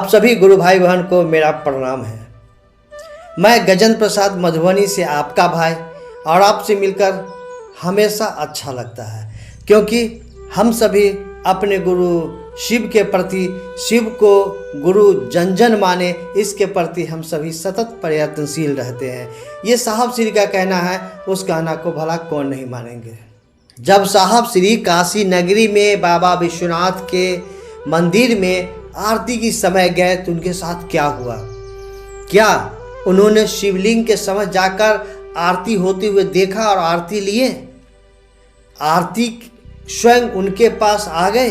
आप सभी गुरु भाई बहन को मेरा प्रणाम है। मैं गजेंद्र प्रसाद मधुबनी से आपका भाई, और आपसे मिलकर हमेशा अच्छा लगता है, क्योंकि हम सभी अपने गुरु शिव के प्रति, शिव को गुरु जन जन माने, इसके प्रति हम सभी सतत प्रयत्नशील रहते हैं। ये साहब श्री का कहना है, उस कहना को भला कौन नहीं मानेंगे। जब साहब श्री काशी नगरी में बाबा विश्वनाथ के मंदिर में आरती की समय गए तो उनके साथ क्या हुआ? क्या उन्होंने शिवलिंग के समझ जाकर आरती होते हुए देखा और आरती लिए? आरती स्वयं उनके पास आ गए।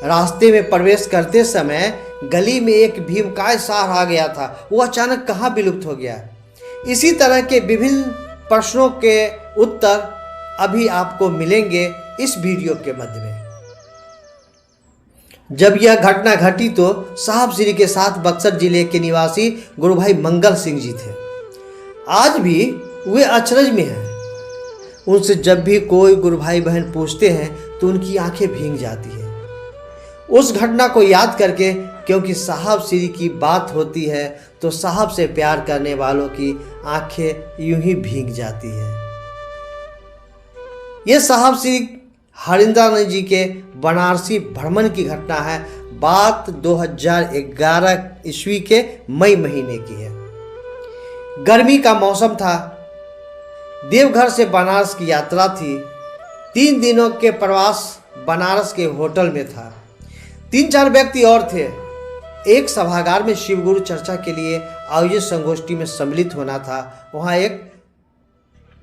रास्ते में प्रवेश करते समय गली में एक भीमकाय सार आ गया था, वो अचानक कहाँ विलुप्त हो गया? इसी तरह के विभिन्न प्रश्नों के उत्तर अभी आपको मिलेंगे इस वीडियो के मध्य में। जब यह घटना घटी तो साहब श्री के साथ बक्सर जिले के निवासी गुरु भाई मंगल सिंह जी थे। आज भी वे अचरज में हैं। उनसे जब भी कोई गुरु भाई बहन पूछते हैं तो उनकी आंखें भीग जाती है उस घटना को याद करके, क्योंकि साहब श्री की बात होती है तो साहब से प्यार करने वालों की आंखें यूं ही भीग जाती है। यह साहब श्री हरिंद्रानंद जी के बनारसी भ्रमण की घटना है। बात 2011 ईस्वी के मई महीने की है। गर्मी का मौसम था। देवघर से बनारस की यात्रा थी। 3 दिनों के प्रवास बनारस के होटल में था। 3-4 व्यक्ति और थे। एक सभागार में शिवगुरु चर्चा के लिए आयोजित संगोष्ठी में सम्मिलित होना था। वहाँ एक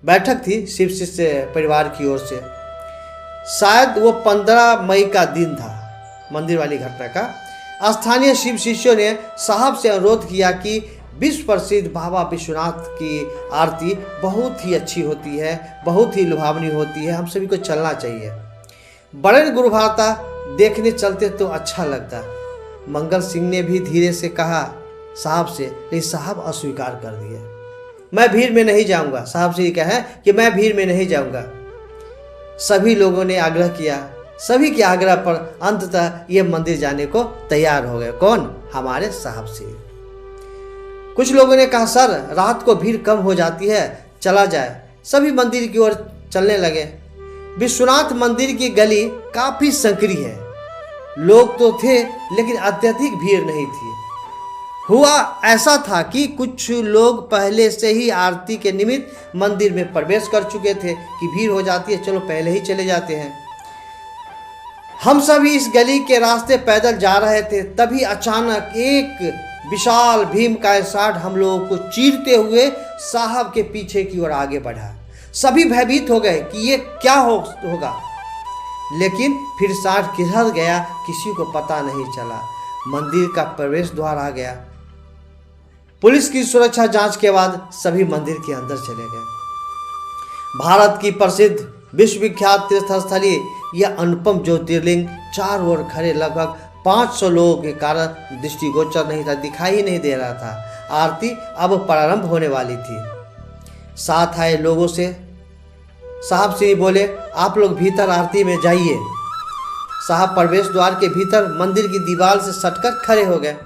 बैठक थी शिव शिष्य परिवार की ओर से। शायद वो 15 मई का दिन था, मंदिर वाली घटना का। स्थानीय शिव शिष्यों ने साहब से अनुरोध किया कि विश्व प्रसिद्ध बाबा विश्वनाथ की आरती बहुत ही अच्छी होती है, बहुत ही लुभावनी होती है, हम सभी को चलना चाहिए। बड़े गुरु भारता देखने चलते तो अच्छा लगता। मंगल सिंह ने भी धीरे से कहा साहब से, लेकिन साहब अस्वीकार कर दिए। मैं भीड़ में नहीं जाऊंगा। साहब से कहे कि मैं भीड़ में नहीं जाऊंगा। सभी लोगों ने आग्रह किया। सभी के आग्रह पर अंततः ये मंदिर जाने को तैयार हो गए। कौन? हमारे साहब से। कुछ लोगों ने कहा सर, रात को भीड़ कम हो जाती है, चला जाए। सभी मंदिर की ओर चलने लगे। विश्वनाथ मंदिर की गली काफी संकरी है। लोग तो थे लेकिन अत्यधिक भीड़ नहीं थी। हुआ ऐसा था कि कुछ लोग पहले से ही आरती के निमित्त मंदिर में प्रवेश कर चुके थे कि भीड़ हो जाती है, चलो पहले ही चले जाते हैं। हम सभी इस गली के रास्ते पैदल जा रहे थे, तभी अचानक एक विशाल भीमकाय साढ़ हम लोगों को चीरते हुए साहब के पीछे की ओर आगे बढ़ा। सभी भयभीत हो गए कि ये क्या होगा, लेकिन फिर साढ़ किधर गया किसी को पता नहीं चला। मंदिर का प्रवेश द्वार आ गया। पुलिस की सुरक्षा जांच के बाद सभी मंदिर के अंदर चले गए। भारत की प्रसिद्ध विश्वविख्यात तीर्थस्थली यह अनुपम ज्योतिर्लिंग चारों ओर खड़े लगभग 500 लोगों के कारण दृष्टिगोचर नहीं था, दिखाई ही नहीं दे रहा था। आरती अब प्रारंभ होने वाली थी। साथ आए लोगों से साहब श्री बोले, आप लोग भीतर आरती में जाइए। साहब प्रवेश द्वार के भीतर मंदिर की दीवार से सटकर खड़े हो गए।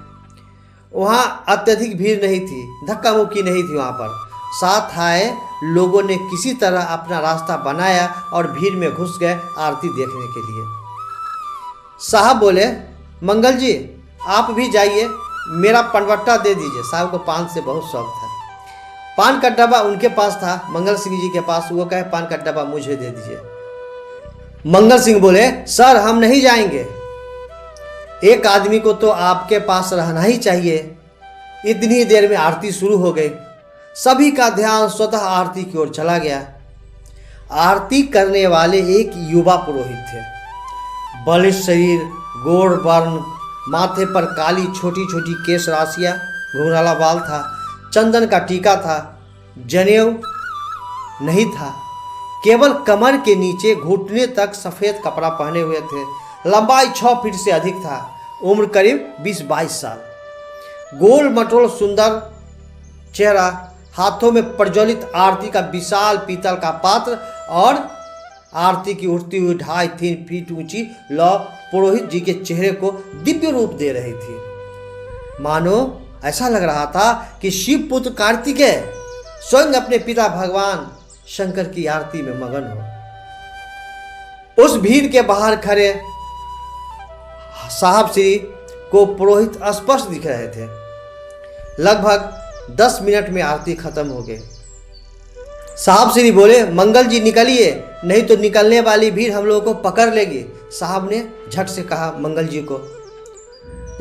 वहाँ अत्यधिक भीड़ नहीं थी, धक्का मुक्की नहीं थी वहाँ पर। साथ आए लोगों ने किसी तरह अपना रास्ता बनाया और भीड़ में घुस गए आरती देखने के लिए। साहब बोले, मंगल जी आप भी जाइए, मेरा पनवट्टा दे दीजिए। साहब को पान से बहुत शौक था। पान का डब्बा उनके पास था, मंगल सिंह जी के पास। वो कहे पान का डब्बा मुझे दे दीजिए। मंगल सिंह बोले, सर हम नहीं जाएंगे। एक आदमी को तो आपके पास रहना ही चाहिए। इतनी देर में आरती शुरू हो गई। सभी का ध्यान स्वतः आरती की ओर चला गया। आरती करने वाले एक युवा पुरोहित थे। बलिष्ठ शरीर, गोड़ वर्ण, माथे पर काली छोटी छोटी केश राशियां, घुंघराला बाल था, चंदन का टीका था, जनेऊ नहीं था, केवल कमर के नीचे घुटने तक सफ़ेद कपड़ा पहने हुए थे। लंबाई 6 फीट से अधिक था। उम्र करीब 20-22 साल। गोल मटोल सुंदर चेहरा, हाथों में प्रज्वलित आरती का विशाल पीतल का पात्र और आरती की उठती हुई 2.5-3 फीट ऊंची लौ पुरोहित जी के चेहरे को दिव्य रूप दे रही थी। मानो ऐसा लग रहा था कि शिव पुत्र कार्तिकेय स्वयं अपने पिता भगवान शंकर की आरती में मगन हो। उस भीड़ के बाहर खड़े साहब श्री को पुरोहित स्पष्ट दिख रहे थे। लगभग 10 मिनट में आरती खत्म हो गई। साहब श्री बोले, मंगल जी निकलिए, नहीं तो निकलने वाली भीड़ हम लोगों को पकड़ लेगी। साहब ने झट से कहा मंगल जी को,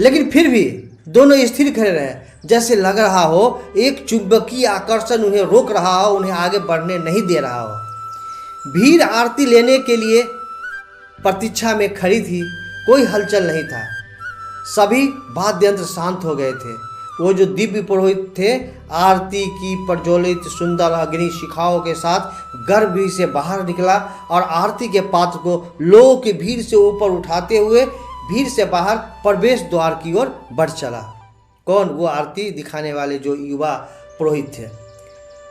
लेकिन फिर भी दोनों स्थिर खड़े रहे, जैसे लग रहा हो एक चुंबकीय आकर्षण उन्हें रोक रहा हो, उन्हें आगे बढ़ने नहीं दे रहा हो। भीड़ आरती लेने के लिए प्रतीक्षा में खड़ी थी, कोई हलचल नहीं था। सभी वाद्य यंत्र शांत हो गए थे। वो जो दिव्य पुरोहित थे आरती की प्रज्वलित सुंदर अग्नि शिखाओं के साथ गर्भगृह से बाहर निकला और आरती के पात्र को लोगों की भीड़ से ऊपर उठाते हुए भीड़ से बाहर प्रवेश द्वार की ओर बढ़ चला। कौन? वो आरती दिखाने वाले जो युवा पुरोहित थे।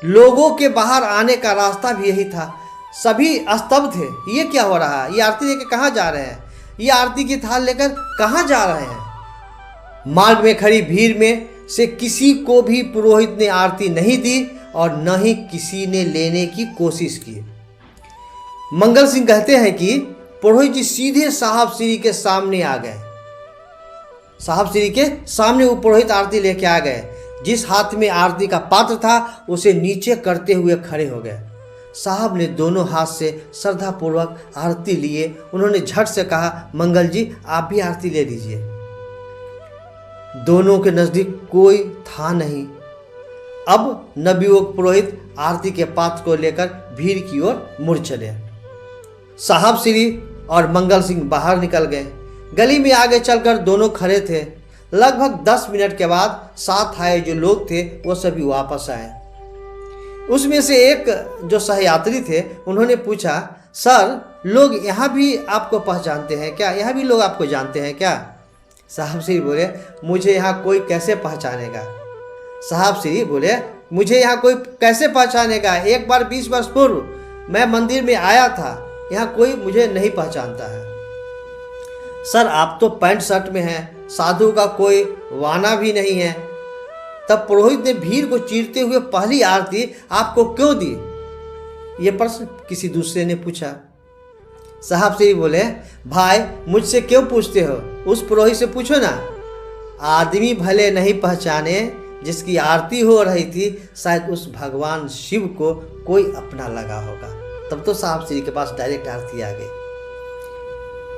लोगों के बाहर आने का रास्ता भी यही था। सभी स्तब्ध थे, ये क्या हो रहा है? ये आरती लेकर कहाँ जा रहे हैं? ये आरती की थाल लेकर कहाँ जा रहे हैं? मार्ग में खड़ी भीड़ में से किसी को भी पुरोहित ने आरती नहीं दी और न ही किसी ने लेने की कोशिश की। मंगल सिंह कहते हैं कि पुरोहित जी सीधे साहब श्री के सामने आ गए। साहब श्री के सामने वो पुरोहित आरती लेके आ गए। जिस हाथ में आरती का पात्र था उसे नीचे करते हुए खड़े हो गए। साहब ने दोनों हाथ से श्रद्धापूर्वक आरती लिए। उन्होंने झट से कहा, मंगल जी आप भी आरती ले लीजिए। दोनों के नजदीक कोई था नहीं। अब नवयुवक पुरोहित आरती के पात्र को लेकर भीड़ की ओर मुड़ चले। साहब श्री और मंगल सिंह बाहर निकल गए। गली में आगे चलकर दोनों खड़े थे। लगभग 10 मिनट के बाद साथ आए जो लोग थे वो सभी वापस आए। उसमें से एक जो सहयात्री थे उन्होंने पूछा, सर लोग यहाँ भी आपको पहचानते हैं क्या? यहाँ भी लोग आपको जानते हैं क्या? साहब श्री बोले, मुझे यहाँ कोई कैसे पहचानेगा? साहब श्री बोले, मुझे यहाँ कोई कैसे पहचानेगा? एक बार 20 वर्ष पूर्व मैं मंदिर में आया था, यहाँ कोई मुझे नहीं पहचानता है। सर आप तो पैंट शर्ट में हैं, साधु का कोई वाना भी नहीं है। तब पुरोहित ने भीड़ को चीरते हुए पहली आरती आपको क्यों दी? ये प्रश्न किसी दूसरे ने पूछा। साहब श्री बोले, भाई मुझसे क्यों पूछते हो? उस पुरोहित से पूछो ना। आदमी भले नहीं पहचाने, जिसकी आरती हो रही थी शायद उस भगवान शिव को कोई अपना लगा होगा। तब तो साहब श्री के पास डायरेक्ट आरती आ गई।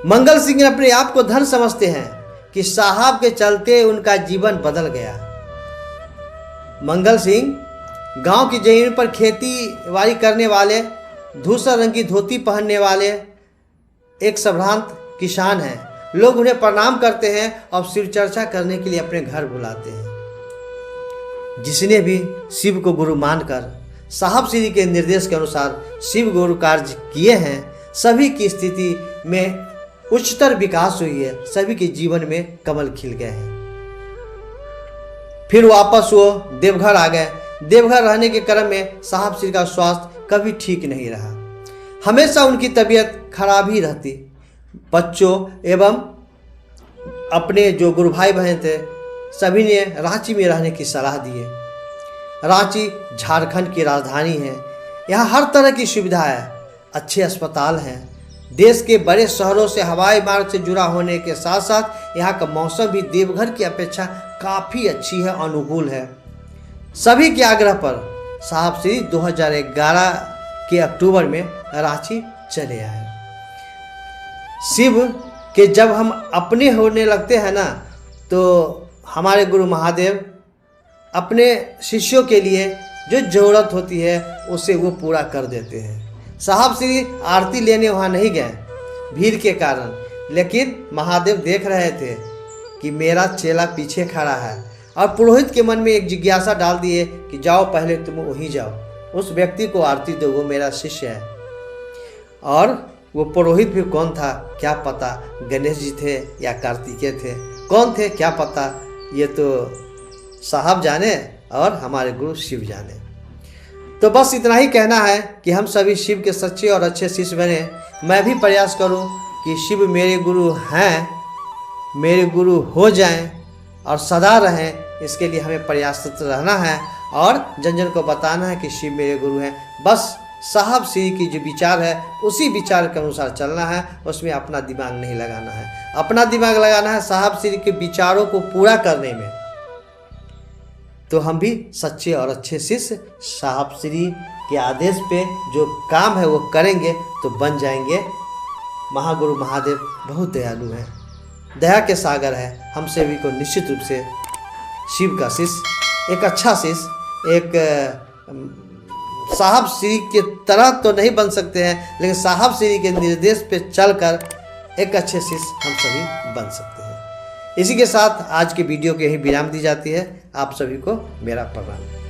मंगल सिंह अपने आप को धन समझते हैं कि साहब के चलते उनका जीवन बदल गया। मंगल सिंह गांव की जमीन पर खेती बाड़ी करने वाले, धूसर रंग की धोती पहनने वाले एक संभ्रांत किसान हैं। लोग उन्हें प्रणाम करते हैं और शिव चर्चा करने के लिए अपने घर बुलाते हैं। जिसने भी शिव को गुरु मानकर साहब श्री के निर्देश के अनुसार शिव गुरु कार्य किए हैं, सभी की स्थिति में उच्चतर विकास हुई है। सभी के जीवन में कमल खिल गए हैं। फिर वापस वो देवघर आ गए। देवघर रहने के क्रम में साहब श्री का स्वास्थ्य कभी ठीक नहीं रहा। हमेशा उनकी तबीयत खराब ही रहती। बच्चों एवं अपने जो गुरु भाई बहन थे सभी ने रांची में रहने की सलाह दी है। रांची झारखंड की राजधानी है। यहाँ हर तरह की सुविधा है, अच्छे अस्पताल हैं। देश के बड़े शहरों से हवाई मार्ग से जुड़ा होने के साथ साथ यहाँ का मौसम भी देवघर की अपेक्षा काफ़ी अच्छी है, अनुकूल है। सभी के आग्रह पर साहब श्री 2011 के अक्टूबर में रांची चले आए। शिव के जब हम अपने होने लगते हैं ना, तो हमारे गुरु महादेव अपने शिष्यों के लिए जो ज़रूरत होती है उसे वो पूरा कर देते हैं। साहब श्री आरती लेने वहाँ नहीं गए भीड़ के कारण, लेकिन महादेव देख रहे थे कि मेरा चेला पीछे खड़ा है और पुरोहित के मन में एक जिज्ञासा डाल दिए कि जाओ पहले तुम वहीं जाओ, उस व्यक्ति को आरती दो, वो मेरा शिष्य है। और वो पुरोहित भी कौन था क्या पता, गणेश जी थे या कार्तिकेय थे, कौन थे क्या पता, ये तो साहब जाने और हमारे गुरु शिव जाने। तो बस इतना ही कहना है कि हम सभी शिव के सच्चे और अच्छे शिष्य बने। मैं भी प्रयास करूं कि शिव मेरे गुरु हैं, मेरे गुरु हो जाएं और सदा रहें, इसके लिए हमें प्रयासरत रहना है और जन जन को बताना है कि शिव मेरे गुरु हैं। बस साहब श्री की जो विचार है उसी विचार के अनुसार चलना है, उसमें अपना दिमाग नहीं लगाना है। अपना दिमाग लगाना है साहब श्री के विचारों को पूरा करने में। तो हम भी सच्चे और अच्छे शिष्य साहब श्री के आदेश पे जो काम है वो करेंगे तो बन जाएंगे। महागुरु महादेव बहुत दयालु हैं, दया के सागर है। हम सभी को निश्चित रूप से शिव का शिष्य, एक अच्छा शिष्य, एक साहब श्री के तरह तो नहीं बन सकते हैं, लेकिन साहब श्री के निर्देश पे चलकर एक अच्छे शिष्य हम सभी बन सकते हैं। इसी के साथ आज के वीडियो को यही विराम दी जाती है। आप सभी को मेरा प्रणाम।